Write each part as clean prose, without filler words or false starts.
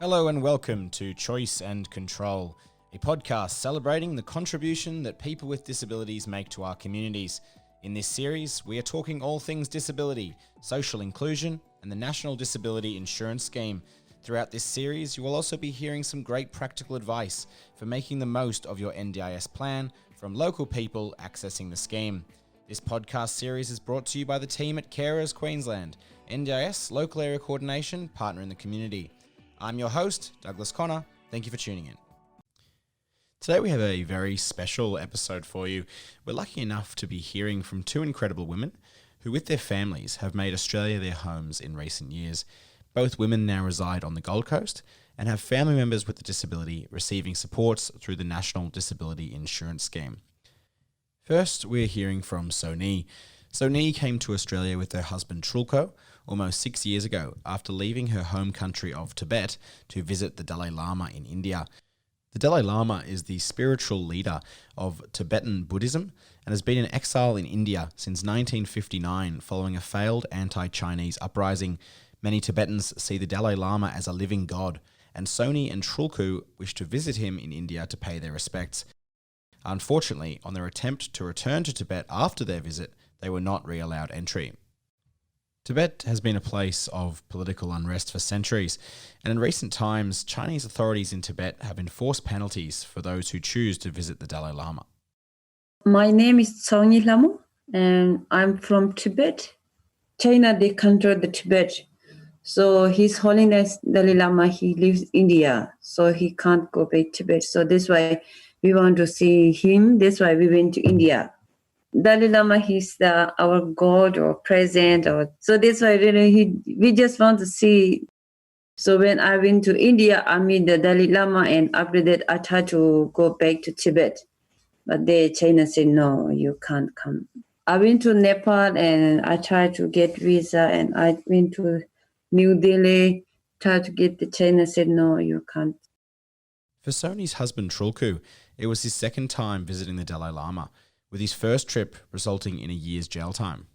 Hello and welcome to Choice and Control, a podcast celebrating the contribution that people with disabilities make to our communities. In this series, we are talking all things disability, social inclusion, and the National Disability Insurance Scheme. Throughout this series, you will also be hearing some great practical advice for making the most of your NDIS plan from local people accessing the scheme. This podcast series is brought to you by the team at Carers Queensland, NDIS Local Area Coordination Partner in the Community. I'm your host, Douglas Connor. Thank you for tuning in. Today we have a very special episode for you. We're lucky enough to be hearing from two incredible women who with their families have made Australia their homes in recent years. Both women now reside on the Gold Coast and have family members with a disability receiving supports through the National Disability Insurance Scheme. First, we're hearing from Tsonkyni. Tsonkyni came to Australia with her husband Trulku almost 6 years ago after leaving her home country of Tibet to visit the Dalai Lama in India. The Dalai Lama is the spiritual leader of Tibetan Buddhism and has been in exile in India since 1959 following a failed anti-Chinese uprising. Many Tibetans see the Dalai Lama as a living god, and Tsonkyni and Trulku wish to visit him in India to pay their respects. Unfortunately, on their attempt to return to Tibet after their visit, they were not re-allowed entry. Tibet has been a place of political unrest for centuries, and in recent times, Chinese authorities in Tibet have enforced penalties for those who choose to visit the Dalai Lama. My name is Dalai Lama, and I'm from Tibet. China, they control the Tibet. So His Holiness Dalai Lama, he lives in India, so he can't go back to Tibet. So that's why we want to see him. That's why we went to India. Dalai Lama, he's our God or present, so that's why really we just want to see. So when I went to India, I met the Dalai Lama, and after that I tried to go back to Tibet, but China said no, you can't come. I went to Nepal and I tried to get visa, and I went to New Delhi, tried to get the China said no, you can't. For Tsonkyni's husband Trulku, it was his second time visiting the Dalai Lama, with his first trip resulting in a year's jail time.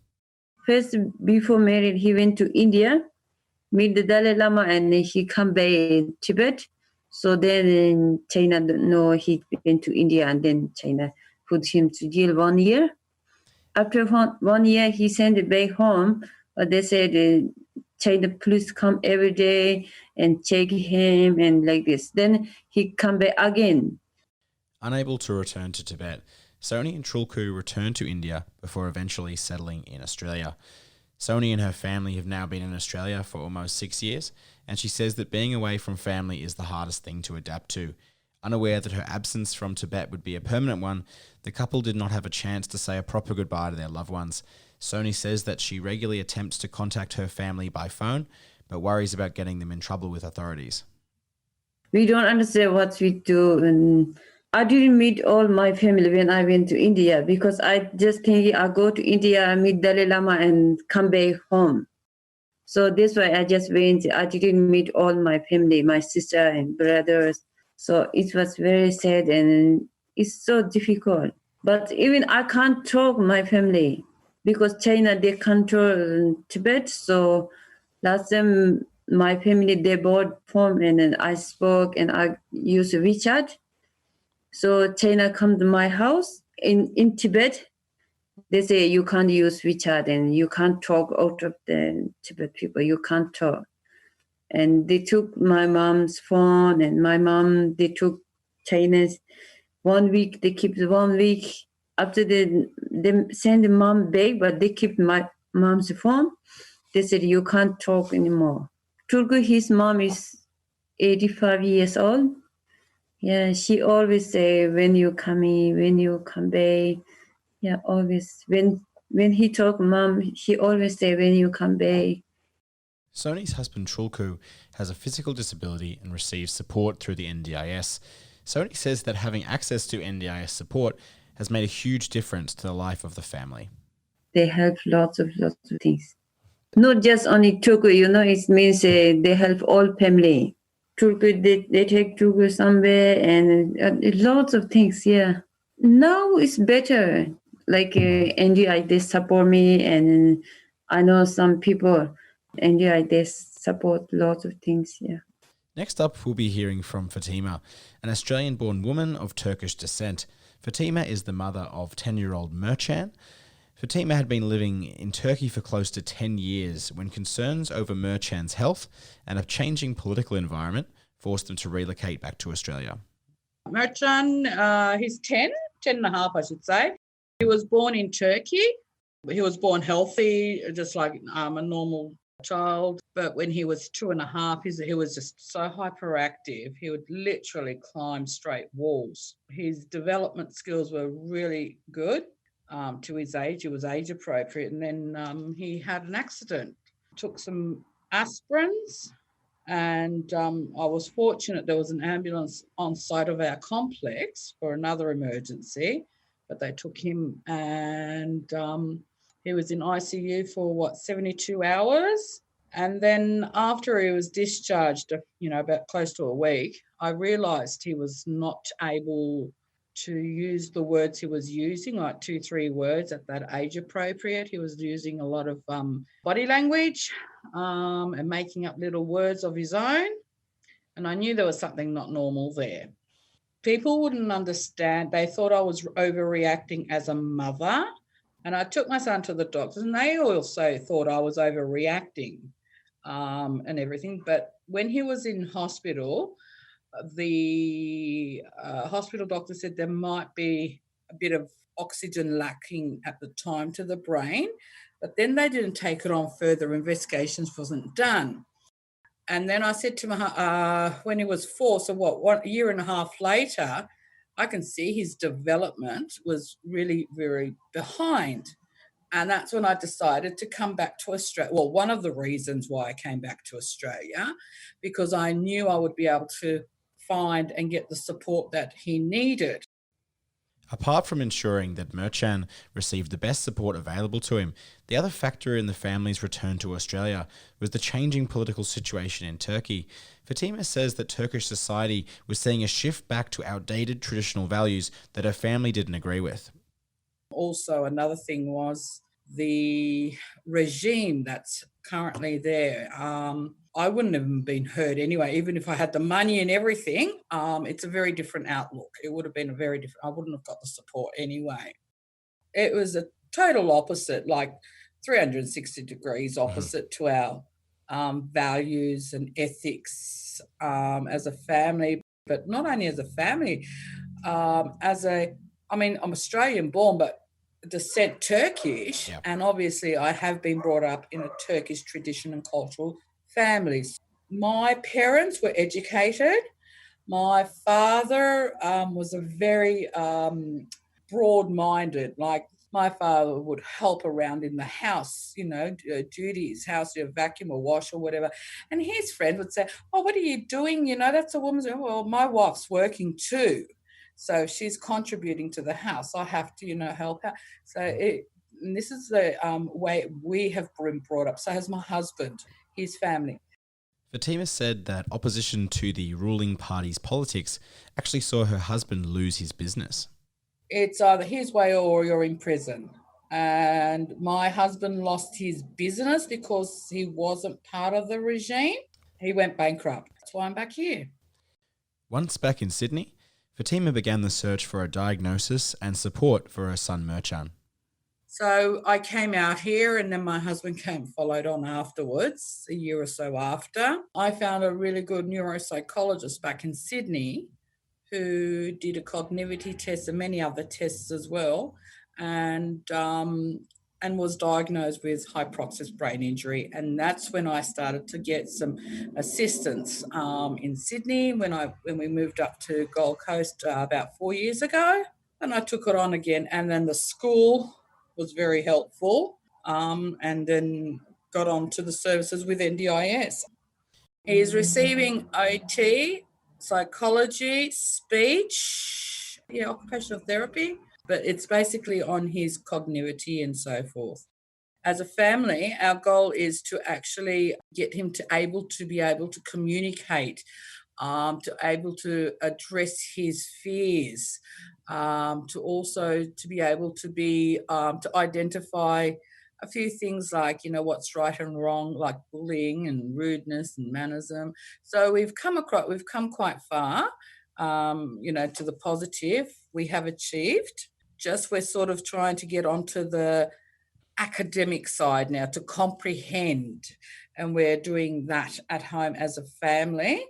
First, before married, he went to India, meet the Dalai Lama, and he come back in Tibet. So then in China, no, he went to India, and then China put him to jail 1 year. After 1 year, he sent it back home, but they said China police come every day and check him and like this. Then he come back again. Unable to return to Tibet, Tsonkyni and Trulku returned to India before eventually settling in Australia. Tsonkyni and her family have now been in Australia for almost 6 years, and she says that being away from family is the hardest thing to adapt to. Unaware that her absence from Tibet would be a permanent one, the couple did not have a chance to say a proper goodbye to their loved ones. Tsonkyni says that she regularly attempts to contact her family by phone, but worries about getting them in trouble with authorities. We don't understand what we do, and I didn't meet all my family when I went to India because I just think I go to India, meet Dalai Lama, and come back home. So that's why I just went. I didn't meet all my family, my sister and brothers. So it was very sad and it's so difficult. But even I can't talk my family because China, they control Tibet. So last time my family, they bought phone and then I spoke and I used WeChat. So China come to my house in Tibet. They say you can't use WeChat and you can't talk out of the Tibet people. You can't talk. And they took my mom's phone and my mom, they took China's 1 week. They keep 1 week. After they send the mom back, but they keep my mom's phone. They said you can't talk anymore. Turku, his mom is 85 years old. Yeah, she always say, when you come in, when you come back. Yeah, always. When he talk, mom, he always say, when you come back. Tsonkyni's husband Trulku has a physical disability and receives support through the NDIS. Tsonkyni says that having access to NDIS support has made a huge difference to the life of the family. They help lots of things. Not just only Turku, it means they help all family. Turku, they take Turku somewhere and lots of things, yeah. Now it's better. Like NDI, they support me, and I know some people, NDI, they support lots of things, yeah. Next up, we'll be hearing from Fatima, an Australian-born woman of Turkish descent. Fatima is the mother of 10-year-old Mertcan. Fatima had been living in Turkey for close to 10 years when concerns over Mertcan's health and a changing political environment forced them to relocate back to Australia. Mertcan, he's 10 and a half, I should say. He was born in Turkey. He was born healthy, just like a normal child. But when he was 2.5, he was just so hyperactive. He would literally climb straight walls. His development skills were really good to his age. He was age appropriate. And then he had an accident. Took some aspirins. And I was fortunate there was an ambulance on site of our complex for another emergency, but they took him and he was in ICU for 72 hours. And then after he was discharged, about close to a week, I realised he was not able to use the words he was using, like 2-3 words at that age appropriate. He was using a lot of body language and making up little words of his own. And I knew there was something not normal there. People wouldn't understand. They thought I was overreacting as a mother. And I took my son to the doctors and they also thought I was overreacting and everything. But when he was in hospital, the hospital doctor said there might be a bit of oxygen lacking at the time to the brain, but then they didn't take it on further. Investigations wasn't done. And then I said to him, when he was 4, so 1 year and a half later, I can see his development was really very behind. And that's when I decided to come back to Australia. Well, one of the reasons why I came back to Australia, because I knew I would be able to find and get the support that he needed. Apart from ensuring that Mertcan received the best support available to him, the other factor in the family's return to Australia was the changing political situation in Turkey. Fatima says that Turkish society was seeing a shift back to outdated traditional values that her family didn't agree with. Also, another thing was the regime that's currently there. I wouldn't have been hurt anyway, even if I had the money and everything. It's a very different outlook. It would have been I wouldn't have got the support anyway. It was a total opposite, like 360 degrees opposite to our values and ethics as a family, but not only as a family, I'm Australian born, but descent Turkish. Yep. And obviously I have been brought up in a Turkish tradition and cultural families. My parents were educated. My father was a very broad-minded, like my father would help around in the house, duties, vacuum or wash or whatever. And his friend would say, "Oh, what are you doing? That's a woman's." "Well, my wife's working too. So she's contributing to the house. I have to, help her." So this is the way we have been brought up. So has my husband, his family. Fatima said that opposition to the ruling party's politics actually saw her husband lose his business. It's either his way or you're in prison. And my husband lost his business because he wasn't part of the regime. He went bankrupt. That's why I'm back here. Once back in Sydney, Fatima began the search for a diagnosis and support for her son Mertcan. So I came out here and then my husband followed on afterwards, a year or so after. I found a really good neuropsychologist back in Sydney who did a cognitivity test and many other tests as well, and was diagnosed with hypoxic brain injury. And that's when I started to get some assistance in Sydney when we moved up to Gold Coast about 4 years ago. And I took it on again. And then the school was very helpful, and then got on to the services with NDIS. He's receiving OT, psychology, speech, occupational therapy, but it's basically on his cognitivity and so forth. As a family, our goal is to actually get him to be able to communicate, to able to address his fears, to be able to be to identify a few things like, what's right and wrong, like bullying and rudeness and mannerism. So we've come quite far, to the positive we have achieved. Just we're sort of trying to get onto the academic side now to comprehend, and we're doing that at home as a family.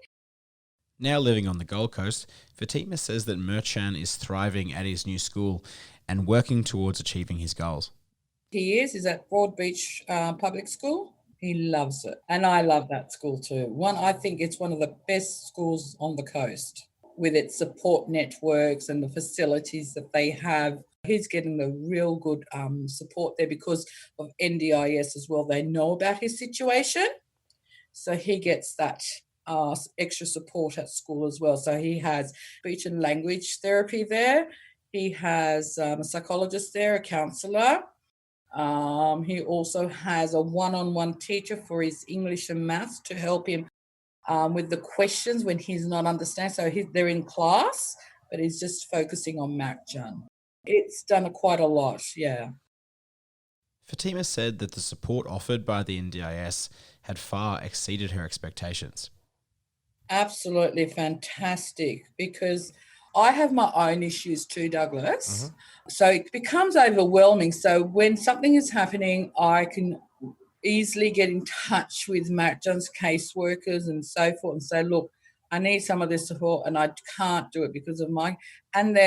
Now living on the Gold Coast, Fatima says that Mertcan is thriving at his new school and working towards achieving his goals. He's at Broadbeach Public School. He loves it. And I love that school too. I think it's one of the best schools on the coast with its support networks and the facilities that they have. He's getting the real good support there because of NDIS as well. They know about his situation. So he gets that extra support at school as well. So he has speech and language therapy there. He has a psychologist there, a counsellor. He also has a one-on-one teacher for his English and maths to help him with the questions when he's not understanding. So they're in class, but he's just focusing on Mertcan. It's done quite a lot, yeah. Fatima said that the support offered by the NDIS had far exceeded her expectations. Absolutely fantastic, because I have my own issues too, Douglas. So it becomes overwhelming. So when something is happening, I can easily get in touch with Mertcan's caseworkers and so forth and say, look, I need some of this support and I can't do it because of and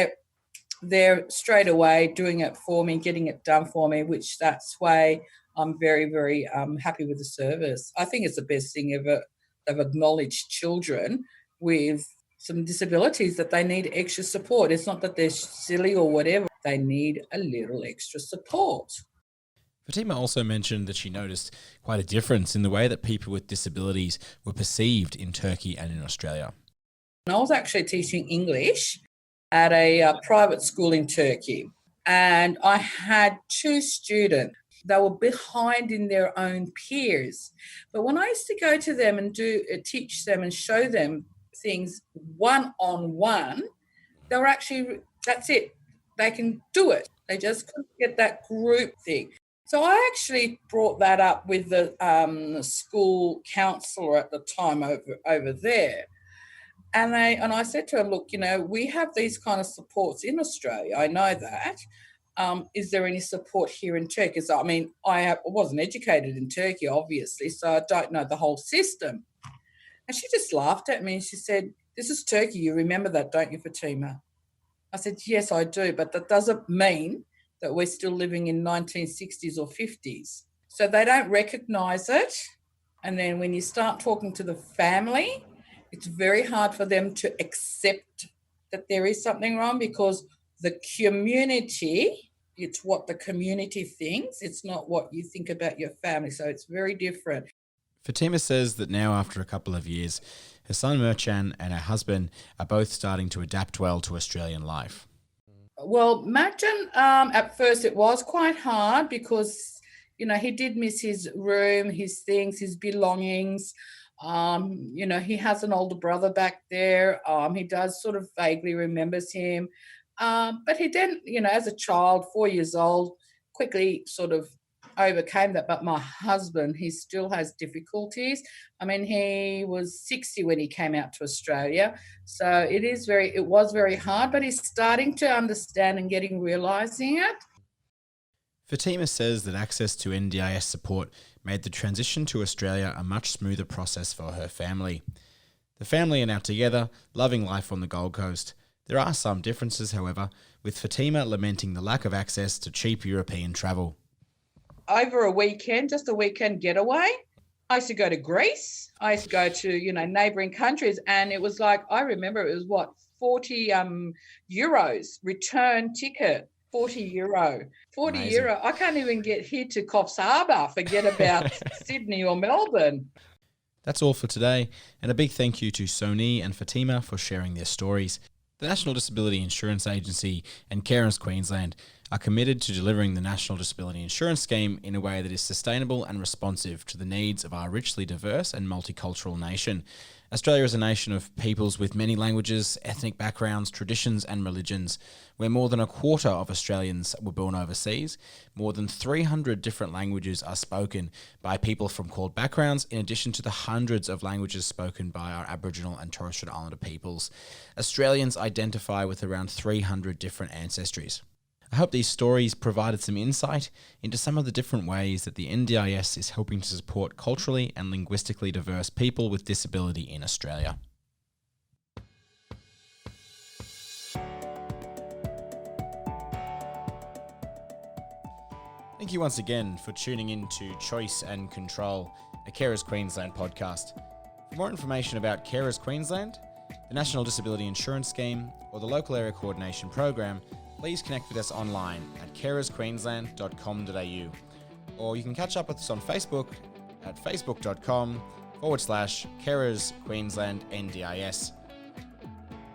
they're straight away doing it for me, getting it done for me, which that's why I'm very, very happy with the service. I think it's the best thing ever. They've acknowledged children with some disabilities that they need extra support. It's not that they're silly or whatever. They need a little extra support. Fatima also mentioned that she noticed quite a difference in the way that people with disabilities were perceived in Turkey and in Australia. I was actually teaching English at a private school in Turkey, and I had 2 students. They were behind in their own peers. But when I used to go to them and teach them and show them things one-on-one, they were actually, that's it. They can do it. They just couldn't get that group thing. So I actually brought that up with the school counsellor at the time over there. And I said to her, look, we have these kind of supports in Australia. I know that. Is there any support here in Turkey? So, I wasn't educated in Turkey, obviously, so I don't know the whole system. And she just laughed at me and she said, this is Turkey. You remember that, don't you, Fatima? I said, yes, I do, but that doesn't mean that we're still living in 1960s or 50s. So they don't recognise it. And then when you start talking to the family, it's very hard for them to accept that there is something wrong because the community, it's what the community thinks. It's not what you think about your family. So it's very different. Fatima says that now, after a couple of years, her son Mertcan and her husband are both starting to adapt well to Australian life. Well, Mertcan, at first it was quite hard because, he did miss his room, his things, his belongings. He has an older brother back there. He does sort of vaguely remembers him. But he didn't, as a child, 4 years old, quickly sort of overcame that. But my husband, he still has difficulties. He was 60 when he came out to Australia. So it was very hard, but he's starting to understand and realising it. Fatima says that access to NDIS support made the transition to Australia a much smoother process for her family. The family are now together, loving life on the Gold Coast. There are some differences, however, with Fatima lamenting the lack of access to cheap European travel. Over a weekend, just a weekend getaway, I used to go to Greece. I used to go to, neighbouring countries, and it was like, I remember it was 40 euros return ticket. 40 euro. 40 Amazing. euro. I can't even get here to Coffs Harbour, forget about Sydney or Melbourne. That's all for today, and a big thank you to Tsonkyni and Fatima for sharing their stories. The National Disability Insurance Agency and Carers Queensland are committed to delivering the National Disability Insurance Scheme in a way that is sustainable and responsive to the needs of our richly diverse and multicultural nation. Australia is a nation of peoples with many languages, ethnic backgrounds, traditions and religions, where more than a quarter of Australians were born overseas. More than 300 different languages are spoken by people from core backgrounds, in addition to the hundreds of languages spoken by our Aboriginal and Torres Strait Islander peoples. Australians identify with around 300 different ancestries. I hope these stories provided some insight into some of the different ways that the NDIS is helping to support culturally and linguistically diverse people with disability in Australia. Thank you once again for tuning in to Choice and Control, a Carers Queensland podcast. For more information about Carers Queensland, the National Disability Insurance Scheme, or the Local Area Coordination Program, please connect with us online at carersqueensland.com.au, or you can catch up with us on Facebook at facebook.com/Carers Queensland NDIS.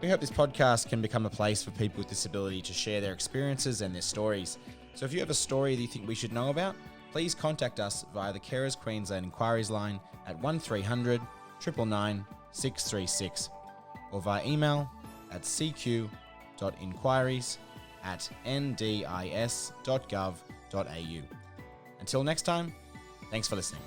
We hope this podcast can become a place for people with disability to share their experiences and their stories. So if you have a story that you think we should know about, please contact us via the Carers Queensland Inquiries line at 1300 999 636, or via email at cq.inquiries@ndis.gov.au. Until next time, thanks for listening.